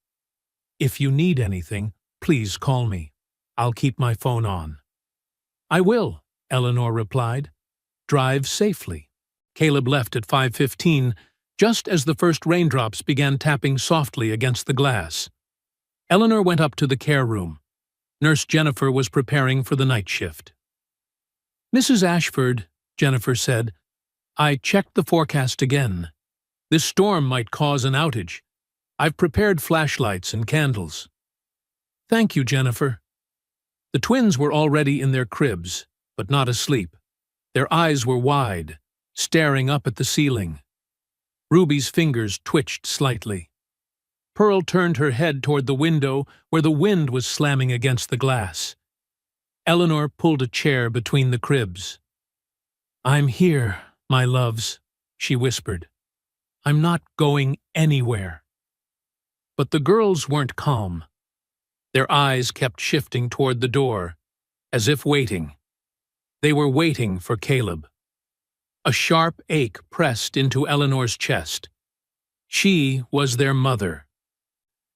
"If you need anything, please call me. I'll keep my phone on." "I will," Eleanor replied. "Drive safely." Caleb left at 5:15, just as the first raindrops began tapping softly against the glass. Eleanor went up to the care room. Nurse Jennifer was preparing for the night shift. "Mrs. Ashford," Jennifer said, "I checked the forecast again. This storm might cause an outage. I've prepared flashlights and candles." "Thank you, Jennifer." The twins were already in their cribs, but not asleep. Their eyes were wide, staring up at the ceiling. Ruby's fingers twitched slightly. Pearl turned her head toward the window where the wind was slamming against the glass. Eleanor pulled a chair between the cribs. "I'm here, my loves," she whispered. I'm not going anywhere. But the girls weren't calm. Their eyes kept shifting toward the door, as if waiting. They were waiting for Caleb. A sharp ache pressed into Eleanor's chest. She was their mother.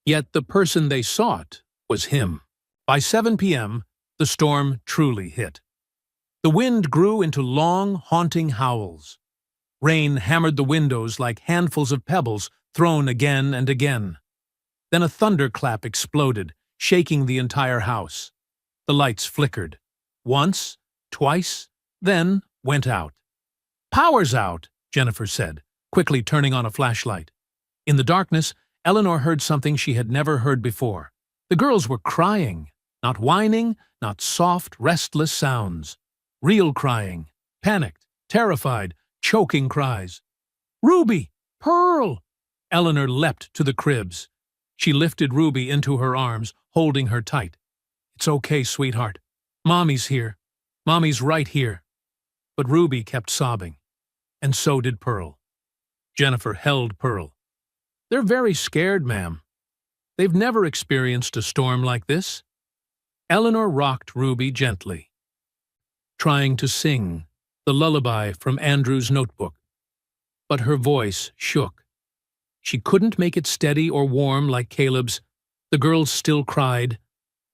Yet the person they sought was him. By 7 p.m., the storm truly hit. The wind grew into long, haunting howls. Rain hammered the windows like handfuls of pebbles thrown again and again. Then a thunderclap exploded, shaking the entire house. The lights flickered. Once, twice, then went out. "Power's out," Jennifer said, quickly turning on a flashlight. In the darkness, Eleanor heard something she had never heard before. The girls were crying, not whining, not soft, restless sounds. Real crying, panicked, terrified, choking cries. "Ruby! Pearl!" Eleanor leapt to the cribs. She lifted Ruby into her arms, holding her tight. "It's okay, sweetheart. Mommy's here. Mommy's right here." But Ruby kept sobbing, and so did Pearl. Jennifer held Pearl. "They're very scared, ma'am. They've never experienced a storm like this." Eleanor rocked Ruby gently, trying to sing the lullaby from Andrew's notebook. But her voice shook. She couldn't make it steady or warm like Caleb's. The girls still cried.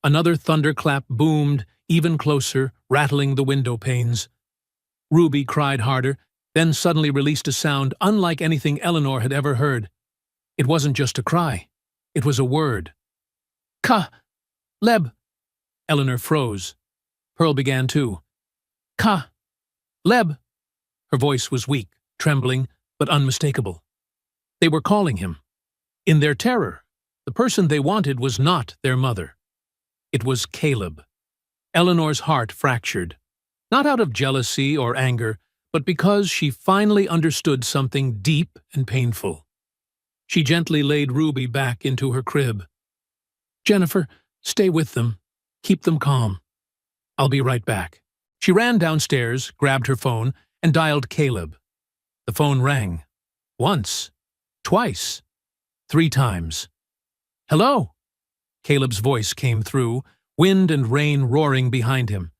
Another thunderclap boomed, even closer, rattling the window panes. Ruby cried harder, then suddenly released a sound unlike anything Eleanor had ever heard. It wasn't just a cry. It was a word. "Ka-leb." Eleanor froze. Pearl began too. "Ka-leb." Her voice was weak, trembling, but unmistakable. They were calling him. In their terror, the person they wanted was not their mother. It was Caleb. Eleanor's heart fractured, not out of jealousy or anger, but because she finally understood something deep and painful. She gently laid Ruby back into her crib. "Jennifer, stay with them. Keep them calm. I'll be right back." She ran downstairs, grabbed her phone, and dialed Caleb. The phone rang. Once. Twice. 3 times. "Hello?" Caleb's voice came through, wind and rain roaring behind him.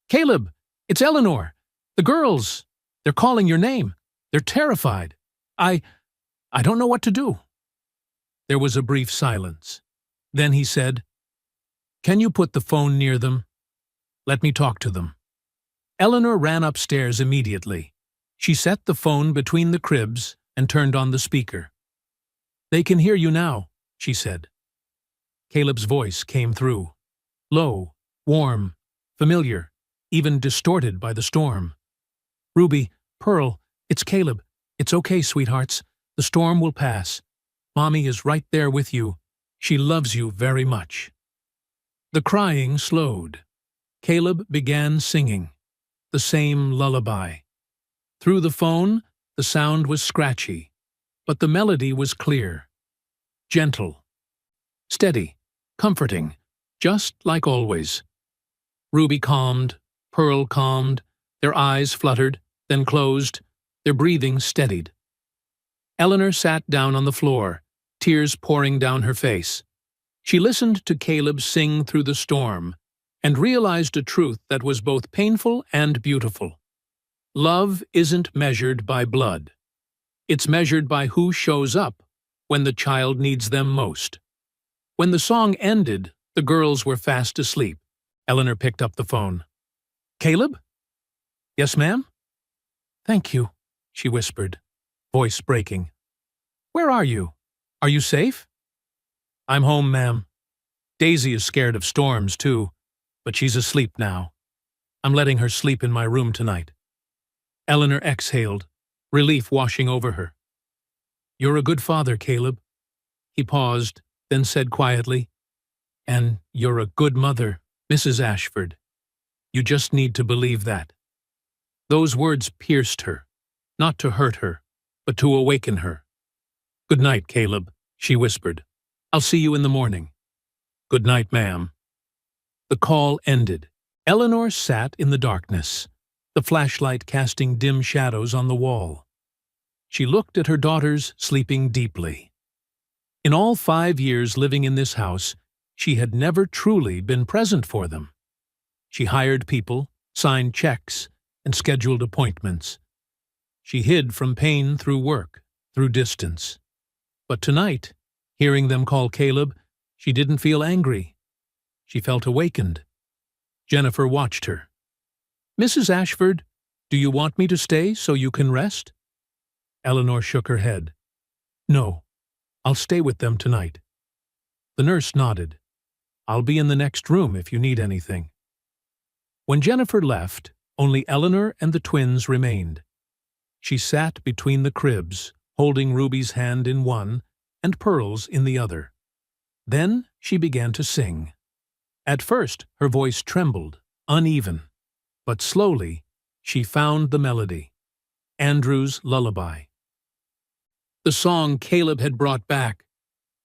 "Caleb, it's Eleanor. The girls. They're calling your name. They're terrified. I don't know what to do." There was a brief silence. Then he said, "Can you put the phone near them? Let me talk to them." Eleanor ran upstairs immediately. She set the phone between the cribs and turned on the speaker. "They can hear you now," she said. Caleb's voice came through. Low, warm, familiar, even distorted by the storm. "Ruby, Pearl, it's Caleb. It's okay, sweethearts. The storm will pass. Mommy is right there with you. She loves you very much." The crying slowed. Caleb began singing, the same lullaby. Through the phone, the sound was scratchy, but the melody was clear, gentle, steady, comforting, just like always. Ruby calmed, Pearl calmed, their eyes fluttered, then closed, their breathing steadied. Eleanor sat down on the floor, tears pouring down her face. She listened to Caleb sing through the storm and realized a truth that was both painful and beautiful. Love isn't measured by blood. It's measured by who shows up when the child needs them most. When the song ended, the girls were fast asleep. Eleanor picked up the phone. "Caleb?" "Yes, ma'am?" "Thank you," she whispered, voice breaking. "Where are you? Are you safe?" "I'm home, ma'am. Daisy is scared of storms, too, but she's asleep now. I'm letting her sleep in my room tonight." Eleanor exhaled, relief washing over her. "You're a good father, Caleb." He paused, then said quietly, "And you're a good mother, Mrs. Ashford. You just need to believe that." Those words pierced her, not to hurt her, but to awaken her. "Good night, Caleb," she whispered. "I'll see you in the morning." "Good night, ma'am." The call ended. Eleanor sat in the darkness, the flashlight casting dim shadows on the wall. She looked at her daughters sleeping deeply. In all 5 years living in this house, she had never truly been present for them. She hired people, signed checks, and scheduled appointments. She hid from pain through work, through distance. But tonight, hearing them call Caleb, she didn't feel angry. She felt awakened. Jennifer watched her. "Mrs. Ashford, do you want me to stay so you can rest?" Eleanor shook her head. "No, I'll stay with them tonight." The nurse nodded. "I'll be in the next room if you need anything." When Jennifer left, only Eleanor and the twins remained. She sat between the cribs, holding Ruby's hand in one and Pearl's in the other. Then she began to sing. At first, her voice trembled, uneven, but slowly she found the melody, Andrew's lullaby. The song Caleb had brought back.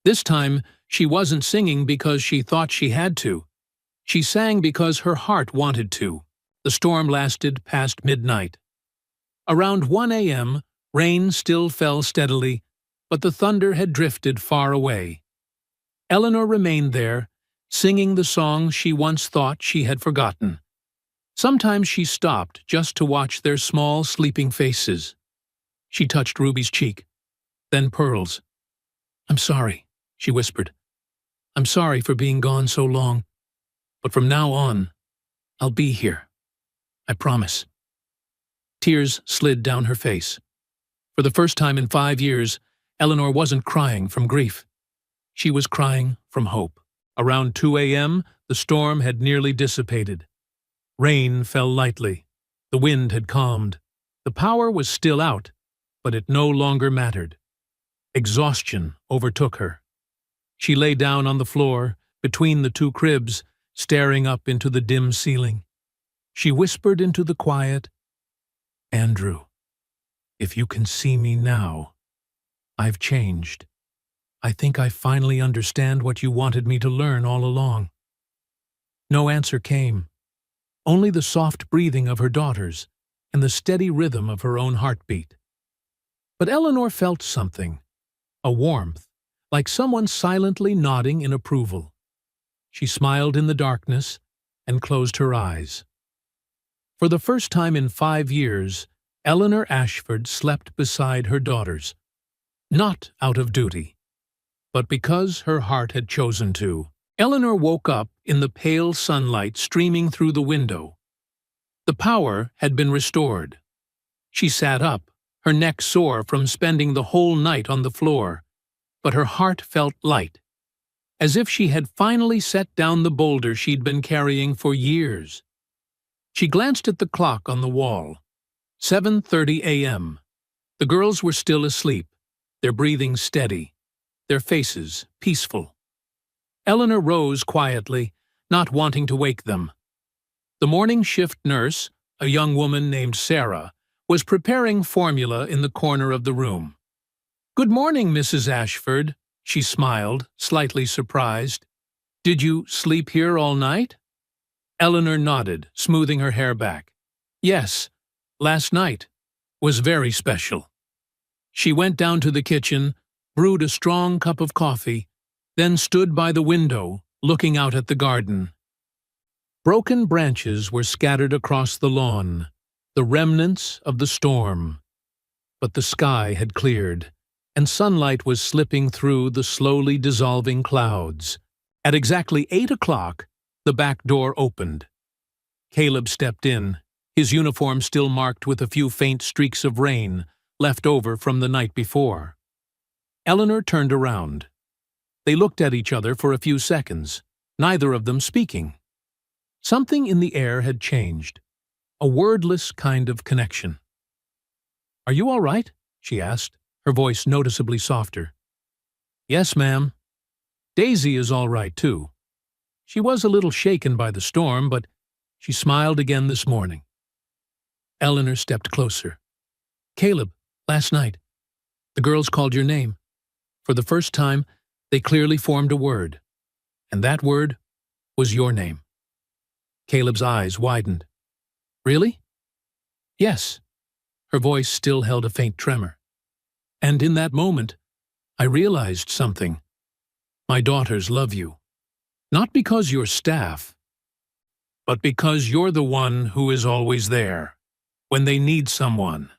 This time, she wasn't singing because she thought she had to. She sang because her heart wanted to. The storm lasted past midnight. Around 1 a.m., rain still fell steadily, but the thunder had drifted far away. Eleanor remained there, singing the song she once thought she had forgotten. Sometimes she stopped just to watch their small, sleeping faces. She touched Ruby's cheek, then Pearl's. "I'm sorry," she whispered. "I'm sorry for being gone so long, but from now on, I'll be here. I promise." Tears slid down her face. For the first time in 5 years, Eleanor wasn't crying from grief. She was crying from hope. Around 2 a.m., the storm had nearly dissipated. Rain fell lightly. The wind had calmed. The power was still out, but it no longer mattered. Exhaustion overtook her. She lay down on the floor, between the two cribs, staring up into the dim ceiling. She whispered into the quiet, "Andrew, if you can see me now, I've changed. I think I finally understand what you wanted me to learn all along." No answer came, only the soft breathing of her daughters and the steady rhythm of her own heartbeat. But Eleanor felt something, a warmth, like someone silently nodding in approval. She smiled in the darkness and closed her eyes. For the first time in 5 years, Eleanor Ashford slept beside her daughters, not out of duty, but because her heart had chosen to. Eleanor woke up in the pale sunlight streaming through the window. The power had been restored. She sat up, her neck sore from spending the whole night on the floor, but her heart felt light, as if she had finally set down the boulder she'd been carrying for years. She glanced at the clock on the wall. 7:30 a.m. The girls were still asleep, their breathing steady, their faces peaceful. Eleanor rose quietly, not wanting to wake them. The morning shift nurse, a young woman named Sarah, was preparing formula in the corner of the room. "Good morning, Mrs. Ashford," she smiled, slightly surprised. "Did you sleep here all night?" Eleanor nodded, smoothing her hair back. "Yes, last night was very special." She went down to the kitchen, brewed a strong cup of coffee, then stood by the window, looking out at the garden. Broken branches were scattered across the lawn, the remnants of the storm. But the sky had cleared, and sunlight was slipping through the slowly dissolving clouds. At exactly 8 o'clock, the back door opened. Caleb stepped in, his uniform still marked with a few faint streaks of rain left over from the night before. Eleanor turned around. They looked at each other for a few seconds, neither of them speaking. Something in the air had changed, a wordless kind of connection. "Are you all right?" she asked, her voice noticeably softer. "Yes, ma'am. Daisy is all right, too. She was a little shaken by the storm, but she smiled again this morning." Eleanor stepped closer. "Caleb, last night, the girls called your name. For the first time, they clearly formed a word, and that word was your name." Caleb's eyes widened. "Really?" "Yes." Her voice still held a faint tremor. And in that moment, I realized something. My daughters love you. Not because you're staff, but because you're the one who is always there, when they need someone.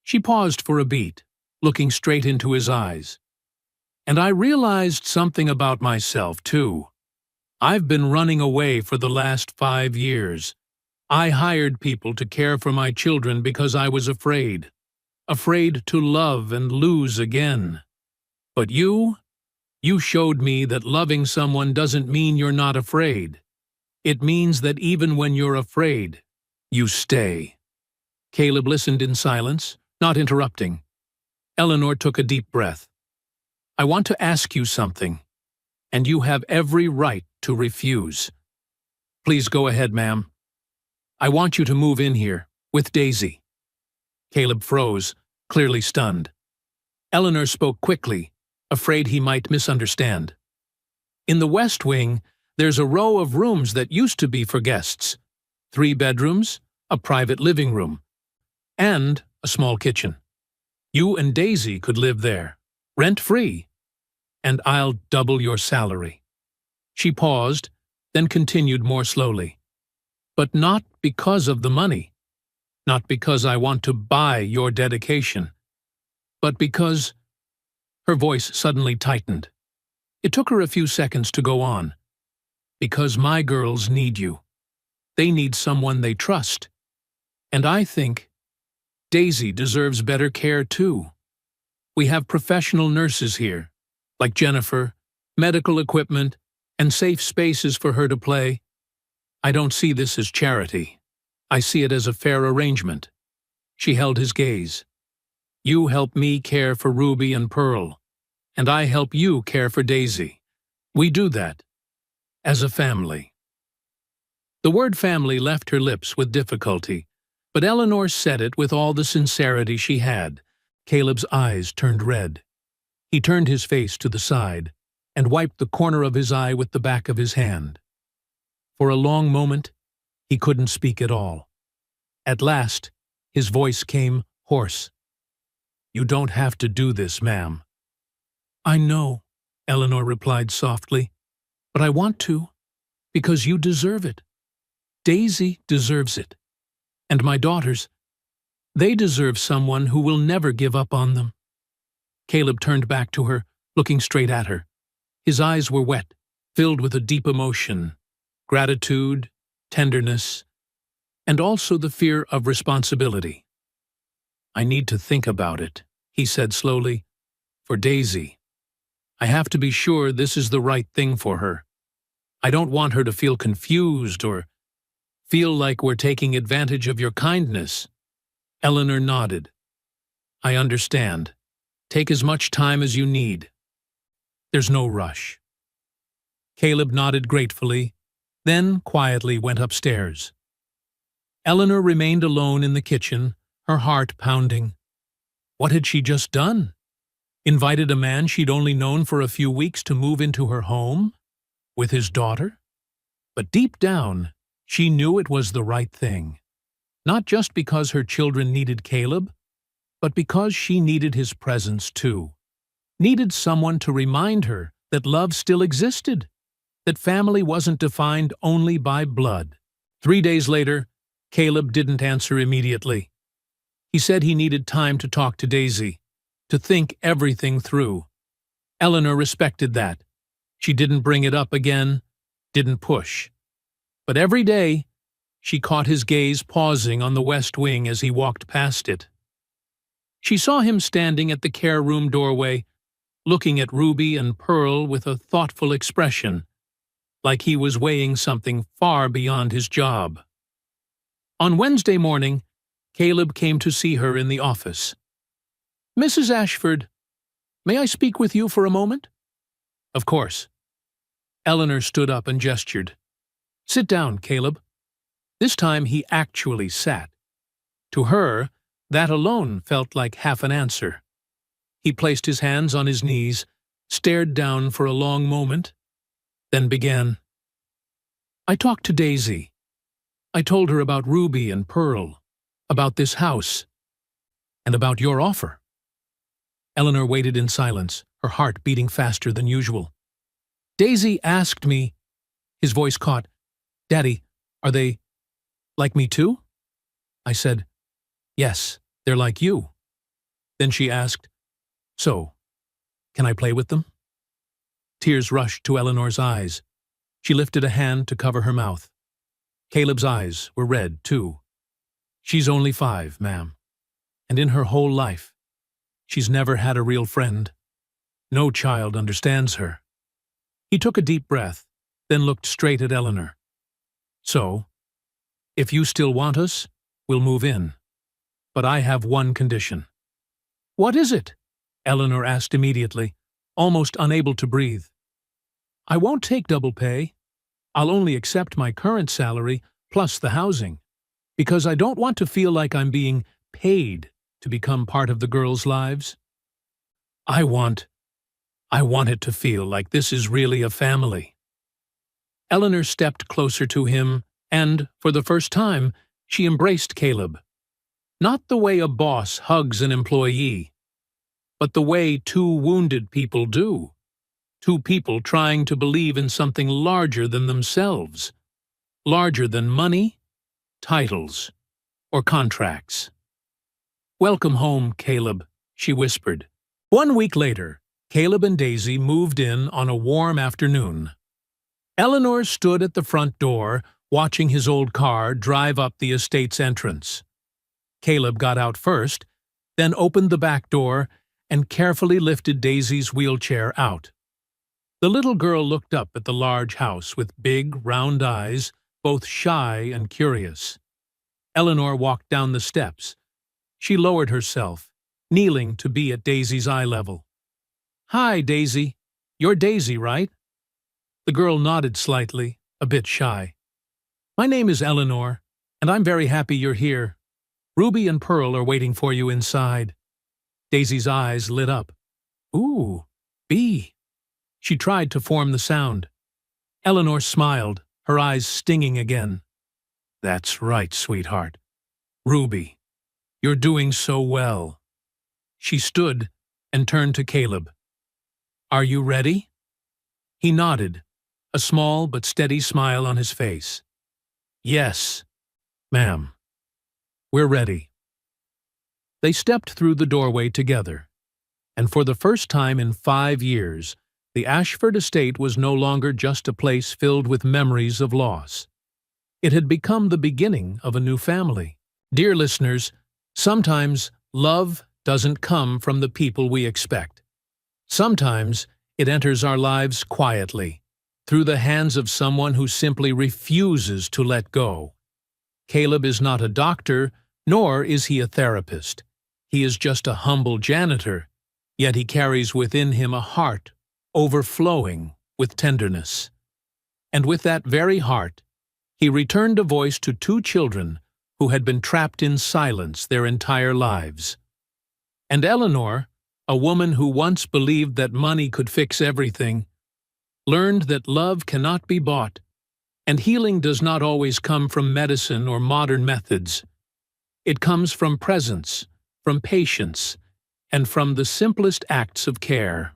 She paused for a beat, looking straight into his eyes. And I realized something about myself, too. I've been running away for the last 5 years. I hired people to care for my children because I was afraid to love and lose again. But you showed me that loving someone doesn't mean you're not afraid. It means that even when you're afraid, you stay. Caleb listened in silence, not interrupting. Eleanor took a deep breath. I want to ask you something, and you have every right to refuse. Please go ahead, ma'am. I want you to move in here, with Daisy. Caleb froze, clearly stunned. Eleanor spoke quickly, afraid he might misunderstand. In the West Wing, there's a row of rooms that used to be for guests. 3 bedrooms, a private living room, and a small kitchen. You and Daisy could live there, rent-free, and I'll double your salary. She paused, then continued more slowly. But not because of the money, not because I want to buy your dedication, but because... Her voice suddenly tightened. It took her a few seconds to go on. Because my girls need you. They need someone they trust. And I think Daisy deserves better care too. We have professional nurses here, like Jennifer, medical equipment, and safe spaces for her to play. I don't see this as charity. I see it as a fair arrangement. She held his gaze. You help me care for Ruby and Pearl, and I help you care for Daisy. We do that as a family. The word family left her lips with difficulty, but Eleanor said it with all the sincerity she had. Caleb's eyes turned red. He turned his face to the side and wiped the corner of his eye with the back of his hand. For a long moment, he couldn't speak at all. At last, his voice came hoarse. You don't have to do this, ma'am. I know, Eleanor replied softly, but I want to, because you deserve it. Daisy deserves it. And my daughters, they deserve someone who will never give up on them. Caleb turned back to her, looking straight at her. His eyes were wet, filled with a deep emotion, gratitude, tenderness, and also the fear of responsibility. I need to think about it, he said slowly. For Daisy. I have to be sure this is the right thing for her. I don't want her to feel confused or feel like we're taking advantage of your kindness. Eleanor nodded. I understand. Take as much time as you need. There's no rush. Caleb nodded gratefully, then quietly went upstairs. Eleanor remained alone in the kitchen, her heart pounding. What had she just done? Invited a man she'd only known for a few weeks to move into her home? With his daughter? But deep down, she knew it was the right thing. Not just because her children needed Caleb, but because she needed his presence too. Needed someone to remind her that love still existed, that family wasn't defined only by blood. 3 days later, Caleb didn't answer immediately. He said he needed time to talk to Daisy, to think everything through. Eleanor respected that. She didn't bring it up again, didn't push. But every day, she caught his gaze pausing on the West Wing as he walked past it. She saw him standing at the care room doorway, looking at Ruby and Pearl with a thoughtful expression, like he was weighing something far beyond his job. On Wednesday morning, Caleb came to see her in the office. Mrs. Ashford, may I speak with you for a moment? Of course. Eleanor stood up and gestured. Sit down, Caleb. This time he actually sat. To her, that alone felt like half an answer. He placed his hands on his knees, stared down for a long moment, then began. I talked to Daisy. I told her about Ruby and Pearl, about this house, and about your offer. Eleanor waited in silence, her heart beating faster than usual. Daisy asked me, his voice caught, Daddy, are they like me too? I said, Yes, they're like you. Then she asked, So, can I play with them? Tears rushed to Eleanor's eyes. She lifted a hand to cover her mouth. Caleb's eyes were red, too. She's only 5, ma'am. And in her whole life, she's never had a real friend. No child understands her. He took a deep breath, then looked straight at Eleanor. So, if you still want us, we'll move in. But I have one condition. What is it? Eleanor asked immediately, almost unable to breathe. I won't take double pay. I'll only accept my current salary plus the housing, because I don't want to feel like I'm being paid to become part of the girls' lives. I want it to feel like this is really a family. Eleanor stepped closer to him, and, for the first time, she embraced Caleb. Not the way a boss hugs an employee, but the way two wounded people do. Two people trying to believe in something larger than themselves, larger than money, titles, or contracts. Welcome home, Caleb, she whispered. 1 week later, Caleb and Daisy moved in on a warm afternoon. Eleanor stood at the front door, watching his old car drive up the estate's entrance. Caleb got out first, then opened the back door and carefully lifted Daisy's wheelchair out. The little girl looked up at the large house with big, round eyes, both shy and curious. Eleanor walked down the steps. She lowered herself, kneeling to be at Daisy's eye level. Hi, Daisy. You're Daisy, right? The girl nodded slightly, a bit shy. My name is Eleanor, and I'm very happy you're here. Ruby and Pearl are waiting for you inside. Daisy's eyes lit up. Ooh, B. She tried to form the sound. Eleanor smiled, her eyes stinging again. That's right, sweetheart. Ruby, you're doing so well. She stood and turned to Caleb. Are you ready? He nodded, a small but steady smile on his face. Yes, ma'am. We're ready. They stepped through the doorway together, and for the first time in 5 years, the Ashford estate was no longer just a place filled with memories of loss. It had become the beginning of a new family. Dear listeners, sometimes love doesn't come from the people we expect. Sometimes it enters our lives quietly, through the hands of someone who simply refuses to let go. Caleb is not a doctor, nor is he a therapist. He is just a humble janitor, yet he carries within him a heart overflowing with tenderness. And with that very heart, he returned a voice to 2 children who had been trapped in silence their entire lives. And Eleanor, a woman who once believed that money could fix everything, learned that love cannot be bought, and healing does not always come from medicine or modern methods. It comes from presence, from patience, and from the simplest acts of care.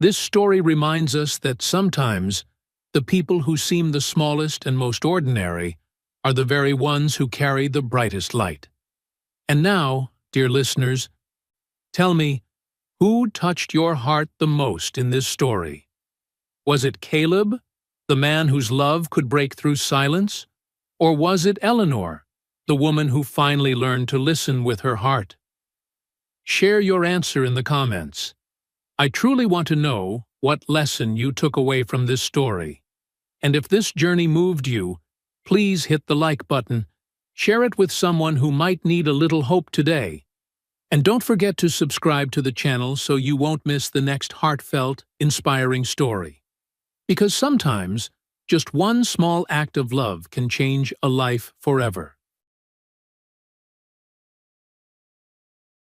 This story reminds us that sometimes the people who seem the smallest and most ordinary are the very ones who carry the brightest light. And now, dear listeners, tell me, who touched your heart the most in this story? Was it Caleb, the man whose love could break through silence? Or was it Eleanor, the woman who finally learned to listen with her heart? Share your answer in the comments. I truly want to know what lesson you took away from this story. And if this journey moved you, please hit the like button, share it with someone who might need a little hope today. And don't forget to subscribe to the channel so you won't miss the next heartfelt, inspiring story. Because sometimes, just one small act of love can change a life forever.